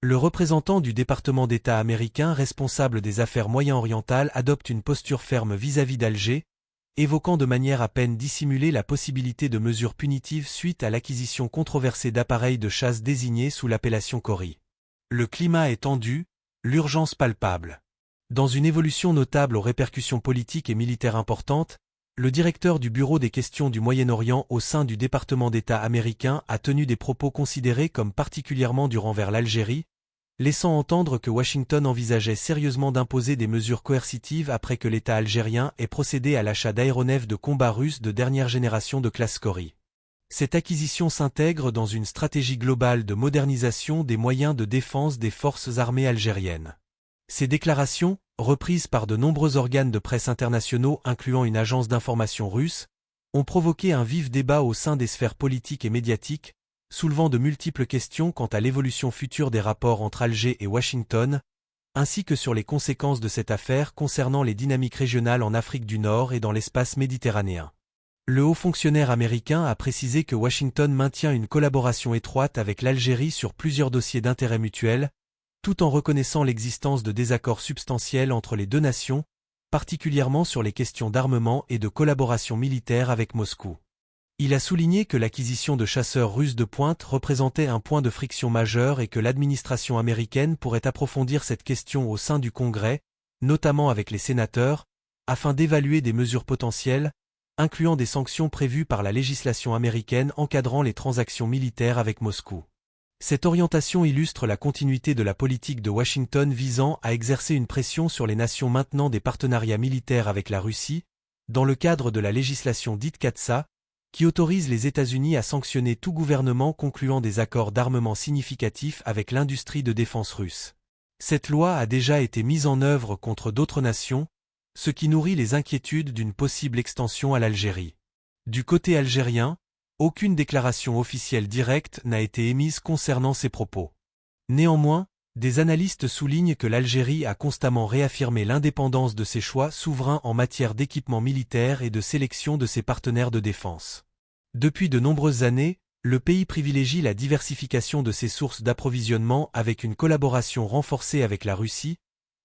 Le représentant du département d'État américain responsable des affaires moyen-orientales adopte une posture ferme vis-à-vis d'Alger, évoquant de manière à peine dissimulée la possibilité de mesures punitives suite à l'acquisition controversée d'appareils de chasse désignés sous l'appellation Cori. Le climat est tendu, l'urgence palpable. Dans une évolution notable aux répercussions politiques et militaires importantes, le directeur du Bureau des questions du Moyen-Orient au sein du département d'État américain a tenu des propos considérés comme particulièrement durs envers l'Algérie, laissant entendre que Washington envisageait sérieusement d'imposer des mesures coercitives après que l'État algérien ait procédé à l'achat d'aéronefs de combat russes de dernière génération de classe Cori. Cette acquisition s'intègre dans une stratégie globale de modernisation des moyens de défense des forces armées algériennes. Ces déclarations, reprises par de nombreux organes de presse internationaux incluant une agence d'information russe, ont provoqué un vif débat au sein des sphères politiques et médiatiques, soulevant de multiples questions quant à l'évolution future des rapports entre Alger et Washington, ainsi que sur les conséquences de cette affaire concernant les dynamiques régionales en Afrique du Nord et dans l'espace méditerranéen. Le haut fonctionnaire américain a précisé que Washington maintient une collaboration étroite avec l'Algérie sur plusieurs dossiers d'intérêt mutuel, tout en reconnaissant l'existence de désaccords substantiels entre les deux nations, particulièrement sur les questions d'armement et de collaboration militaire avec Moscou. Il a souligné que l'acquisition de chasseurs russes de pointe représentait un point de friction majeur et que l'administration américaine pourrait approfondir cette question au sein du Congrès, notamment avec les sénateurs, afin d'évaluer des mesures potentielles, incluant des sanctions prévues par la législation américaine encadrant les transactions militaires avec Moscou. Cette orientation illustre la continuité de la politique de Washington visant à exercer une pression sur les nations maintenant des partenariats militaires avec la Russie, dans le cadre de la législation dite CAATSA, qui autorise les États-Unis à sanctionner tout gouvernement concluant des accords d'armement significatifs avec l'industrie de défense russe. Cette loi a déjà été mise en œuvre contre d'autres nations, ce qui nourrit les inquiétudes d'une possible extension à l'Algérie. Du côté algérien, aucune déclaration officielle directe n'a été émise concernant ces propos. Néanmoins, des analystes soulignent que l'Algérie a constamment réaffirmé l'indépendance de ses choix souverains en matière d'équipement militaire et de sélection de ses partenaires de défense. Depuis de nombreuses années, le pays privilégie la diversification de ses sources d'approvisionnement avec une collaboration renforcée avec la Russie,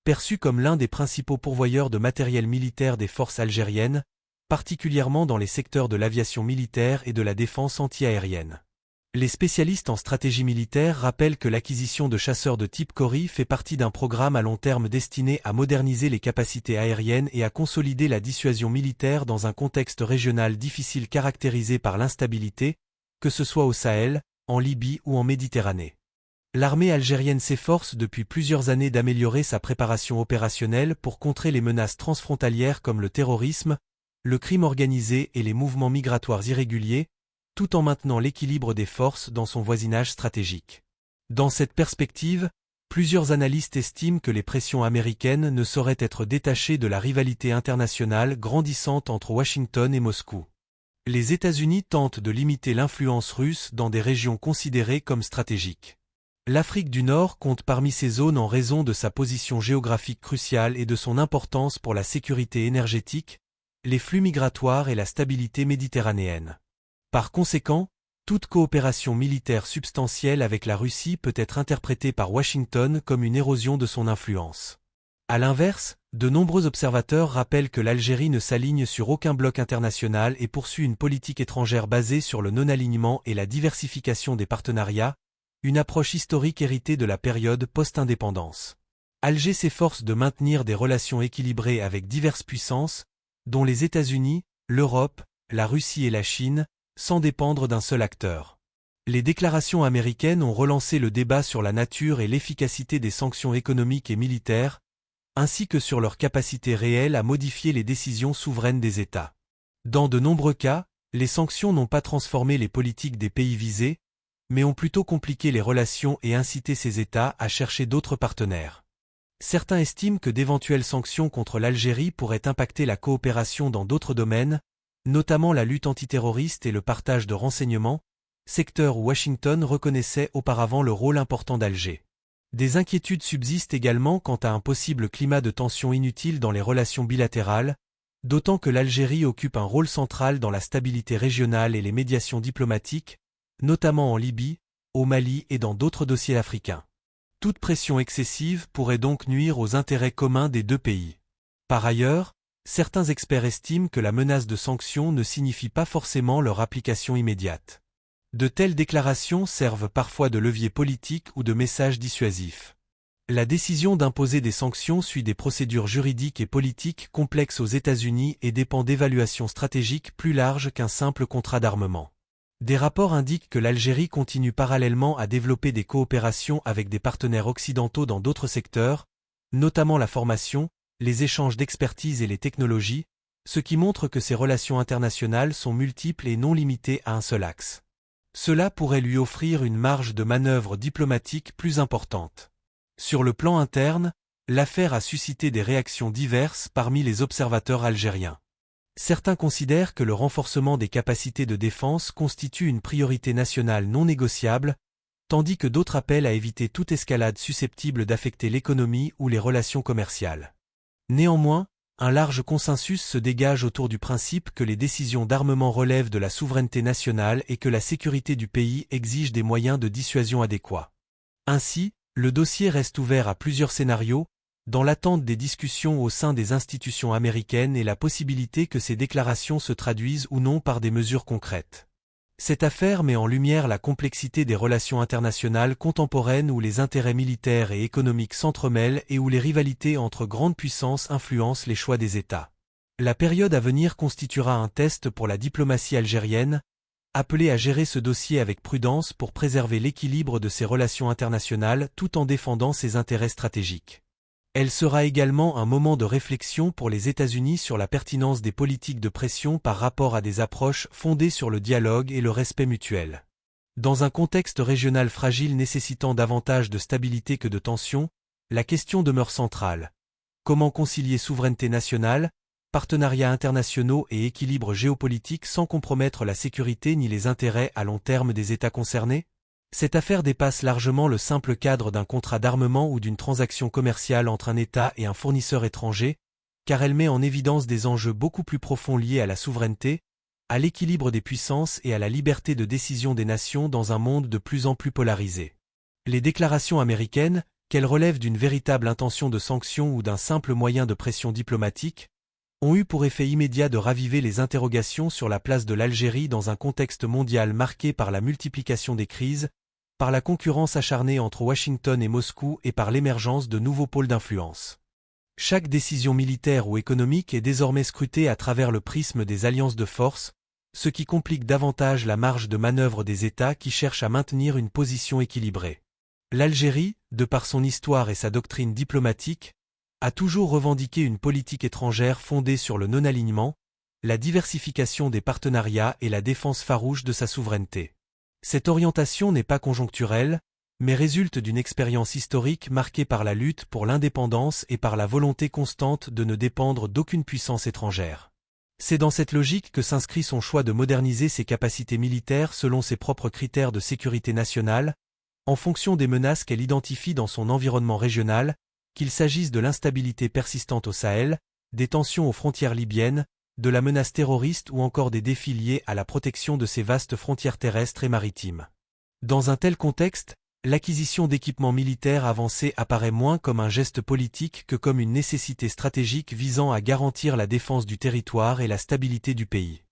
perçue comme l'un des principaux pourvoyeurs de matériel militaire des forces algériennes, particulièrement dans les secteurs de l'aviation militaire et de la défense anti-aérienne. Les spécialistes en stratégie militaire rappellent que l'acquisition de chasseurs de type Cori fait partie d'un programme à long terme destiné à moderniser les capacités aériennes et à consolider la dissuasion militaire dans un contexte régional difficile caractérisé par l'instabilité, que ce soit au Sahel, en Libye ou en Méditerranée. L'armée algérienne s'efforce depuis plusieurs années d'améliorer sa préparation opérationnelle pour contrer les menaces transfrontalières comme le terrorisme, le crime organisé et les mouvements migratoires irréguliers, tout en maintenant l'équilibre des forces dans son voisinage stratégique. Dans cette perspective, plusieurs analystes estiment que les pressions américaines ne sauraient être détachées de la rivalité internationale grandissante entre Washington et Moscou. Les États-Unis tentent de limiter l'influence russe dans des régions considérées comme stratégiques. L'Afrique du Nord compte parmi ces zones en raison de sa position géographique cruciale et de son importance pour la sécurité énergétique, les flux migratoires et la stabilité méditerranéenne. Par conséquent, toute coopération militaire substantielle avec la Russie peut être interprétée par Washington comme une érosion de son influence. À l'inverse, de nombreux observateurs rappellent que l'Algérie ne s'aligne sur aucun bloc international et poursuit une politique étrangère basée sur le non-alignement et la diversification des partenariats, une approche historique héritée de la période post-indépendance. Alger s'efforce de maintenir des relations équilibrées avec diverses puissances, dont les États-Unis, l'Europe, la Russie et la Chine, sans dépendre d'un seul acteur. Les déclarations américaines ont relancé le débat sur la nature et l'efficacité des sanctions économiques et militaires, ainsi que sur leur capacité réelle à modifier les décisions souveraines des États. Dans de nombreux cas, les sanctions n'ont pas transformé les politiques des pays visés, mais ont plutôt compliqué les relations et incité ces États à chercher d'autres partenaires. Certains estiment que d'éventuelles sanctions contre l'Algérie pourraient impacter la coopération dans d'autres domaines, notamment la lutte antiterroriste et le partage de renseignements, secteur où Washington reconnaissait auparavant le rôle important d'Alger. Des inquiétudes subsistent également quant à un possible climat de tension inutile dans les relations bilatérales, d'autant que l'Algérie occupe un rôle central dans la stabilité régionale et les médiations diplomatiques, notamment en Libye, au Mali et dans d'autres dossiers africains. Toute pression excessive pourrait donc nuire aux intérêts communs des deux pays. Par ailleurs, certains experts estiment que la menace de sanctions ne signifie pas forcément leur application immédiate. De telles déclarations servent parfois de levier politique ou de message dissuasif. La décision d'imposer des sanctions suit des procédures juridiques et politiques complexes aux États-Unis et dépend d'évaluations stratégiques plus larges qu'un simple contrat d'armement. Des rapports indiquent que l'Algérie continue parallèlement à développer des coopérations avec des partenaires occidentaux dans d'autres secteurs, notamment la formation, les échanges d'expertise et les technologies, ce qui montre que ces relations internationales sont multiples et non limitées à un seul axe. Cela pourrait lui offrir une marge de manœuvre diplomatique plus importante. Sur le plan interne, l'affaire a suscité des réactions diverses parmi les observateurs algériens. Certains considèrent que le renforcement des capacités de défense constitue une priorité nationale non négociable, tandis que d'autres appellent à éviter toute escalade susceptible d'affecter l'économie ou les relations commerciales. Néanmoins, un large consensus se dégage autour du principe que les décisions d'armement relèvent de la souveraineté nationale et que la sécurité du pays exige des moyens de dissuasion adéquats. Ainsi, le dossier reste ouvert à plusieurs scénarios, dans l'attente des discussions au sein des institutions américaines et la possibilité que ces déclarations se traduisent ou non par des mesures concrètes. Cette affaire met en lumière la complexité des relations internationales contemporaines où les intérêts militaires et économiques s'entremêlent et où les rivalités entre grandes puissances influencent les choix des États. La période à venir constituera un test pour la diplomatie algérienne, appelée à gérer ce dossier avec prudence pour préserver l'équilibre de ses relations internationales tout en défendant ses intérêts stratégiques. Elle sera également un moment de réflexion pour les États-Unis sur la pertinence des politiques de pression par rapport à des approches fondées sur le dialogue et le respect mutuel. Dans un contexte régional fragile nécessitant davantage de stabilité que de tension, la question demeure centrale. Comment concilier souveraineté nationale, partenariats internationaux et équilibre géopolitique sans compromettre la sécurité ni les intérêts à long terme des États concernés? Cette affaire dépasse largement le simple cadre d'un contrat d'armement ou d'une transaction commerciale entre un État et un fournisseur étranger, car elle met en évidence des enjeux beaucoup plus profonds liés à la souveraineté, à l'équilibre des puissances et à la liberté de décision des nations dans un monde de plus en plus polarisé. Les déclarations américaines, qu'elles relèvent d'une véritable intention de sanction ou d'un simple moyen de pression diplomatique, ont eu pour effet immédiat de raviver les interrogations sur la place de l'Algérie dans un contexte mondial marqué par la multiplication des crises, par la concurrence acharnée entre Washington et Moscou et par l'émergence de nouveaux pôles d'influence. Chaque décision militaire ou économique est désormais scrutée à travers le prisme des alliances de force, ce qui complique davantage la marge de manœuvre des États qui cherchent à maintenir une position équilibrée. L'Algérie, de par son histoire et sa doctrine diplomatique, a toujours revendiqué une politique étrangère fondée sur le non-alignement, la diversification des partenariats et la défense farouche de sa souveraineté. Cette orientation n'est pas conjoncturelle, mais résulte d'une expérience historique marquée par la lutte pour l'indépendance et par la volonté constante de ne dépendre d'aucune puissance étrangère. C'est dans cette logique que s'inscrit son choix de moderniser ses capacités militaires selon ses propres critères de sécurité nationale, en fonction des menaces qu'elle identifie dans son environnement régional, qu'il s'agisse de l'instabilité persistante au Sahel, des tensions aux frontières libyennes, de la menace terroriste ou encore des défis liés à la protection de ses vastes frontières terrestres et maritimes. Dans un tel contexte, l'acquisition d'équipements militaires avancés apparaît moins comme un geste politique que comme une nécessité stratégique visant à garantir la défense du territoire et la stabilité du pays.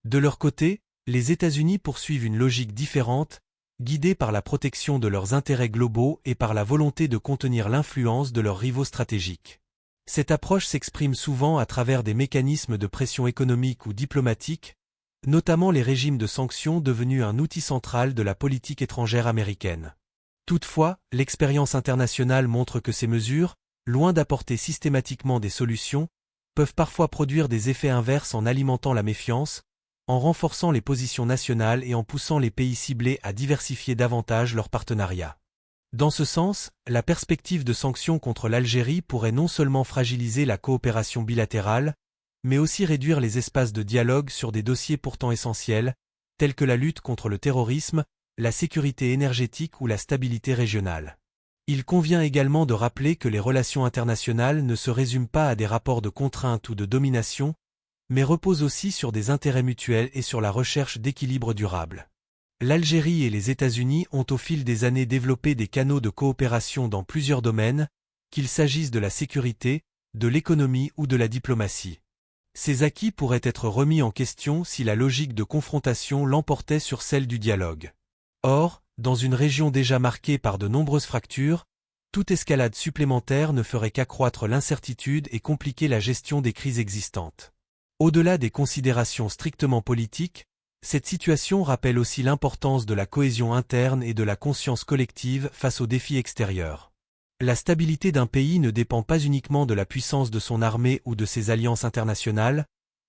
De leur côté, les États-Unis poursuivent une logique différente, guidés par la protection de leurs intérêts globaux et par la volonté de contenir l'influence de leurs rivaux stratégiques. Cette approche s'exprime souvent à travers des mécanismes de pression économique ou diplomatique, notamment les régimes de sanctions devenus un outil central de la politique étrangère américaine. Toutefois, l'expérience internationale montre que ces mesures, loin d'apporter systématiquement des solutions, peuvent parfois produire des effets inverses en alimentant la méfiance, en renforçant les positions nationales et en poussant les pays ciblés à diversifier davantage leurs partenariats. Dans ce sens, la perspective de sanctions contre l'Algérie pourrait non seulement fragiliser la coopération bilatérale, mais aussi réduire les espaces de dialogue sur des dossiers pourtant essentiels, tels que la lutte contre le terrorisme, la sécurité énergétique ou la stabilité régionale. Il convient également de rappeler que les relations internationales ne se résument pas à des rapports de contrainte ou de domination, mais reposent aussi sur des intérêts mutuels et sur la recherche d'équilibre durable. L'Algérie et les États-Unis ont au fil des années développé des canaux de coopération dans plusieurs domaines, qu'il s'agisse de la sécurité, de l'économie ou de la diplomatie. Ces acquis pourraient être remis en question si la logique de confrontation l'emportait sur celle du dialogue. Or, dans une région déjà marquée par de nombreuses fractures, toute escalade supplémentaire ne ferait qu'accroître l'incertitude et compliquer la gestion des crises existantes. Au-delà des considérations strictement politiques, cette situation rappelle aussi l'importance de la cohésion interne et de la conscience collective face aux défis extérieurs. La stabilité d'un pays ne dépend pas uniquement de la puissance de son armée ou de ses alliances internationales,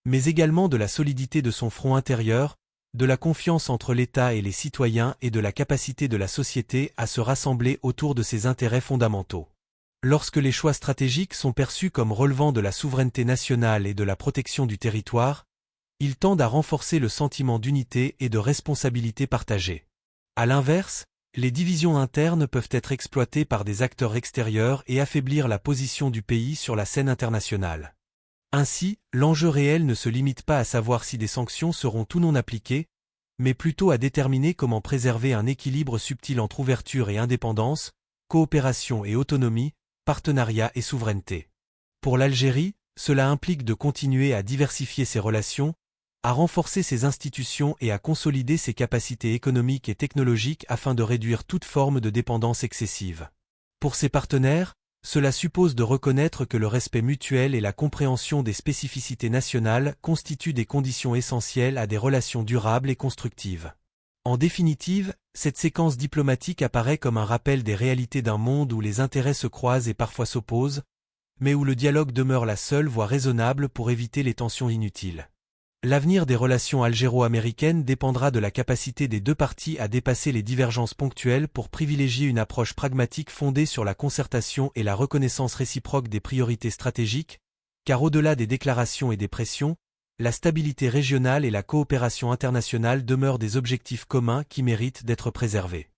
mais également de la solidité de son front intérieur, de la confiance entre l'État et les citoyens et de la capacité de la société à se rassembler autour de ses intérêts fondamentaux. Lorsque les choix stratégiques sont perçus comme relevant de la souveraineté nationale et de la protection du territoire, ils tendent à renforcer le sentiment d'unité et de responsabilité partagée. À l'inverse, les divisions internes peuvent être exploitées par des acteurs extérieurs et affaiblir la position du pays sur la scène internationale. Ainsi, l'enjeu réel ne se limite pas à savoir si des sanctions seront ou non appliquées, mais plutôt à déterminer comment préserver un équilibre subtil entre ouverture et indépendance, coopération et autonomie, partenariat et souveraineté. Pour l'Algérie, cela implique de continuer à diversifier ses relations, à renforcer ses institutions et à consolider ses capacités économiques et technologiques afin de réduire toute forme de dépendance excessive. Pour ses partenaires, cela suppose de reconnaître que le respect mutuel et la compréhension des spécificités nationales constituent des conditions essentielles à des relations durables et constructives. En définitive, cette séquence diplomatique apparaît comme un rappel des réalités d'un monde où les intérêts se croisent et parfois s'opposent, mais où le dialogue demeure la seule voie raisonnable pour éviter les tensions inutiles. L'avenir des relations algéro-américaines dépendra de la capacité des deux parties à dépasser les divergences ponctuelles pour privilégier une approche pragmatique fondée sur la concertation et la reconnaissance réciproque des priorités stratégiques, car au-delà des déclarations et des pressions, la stabilité régionale et la coopération internationale demeurent des objectifs communs qui méritent d'être préservés.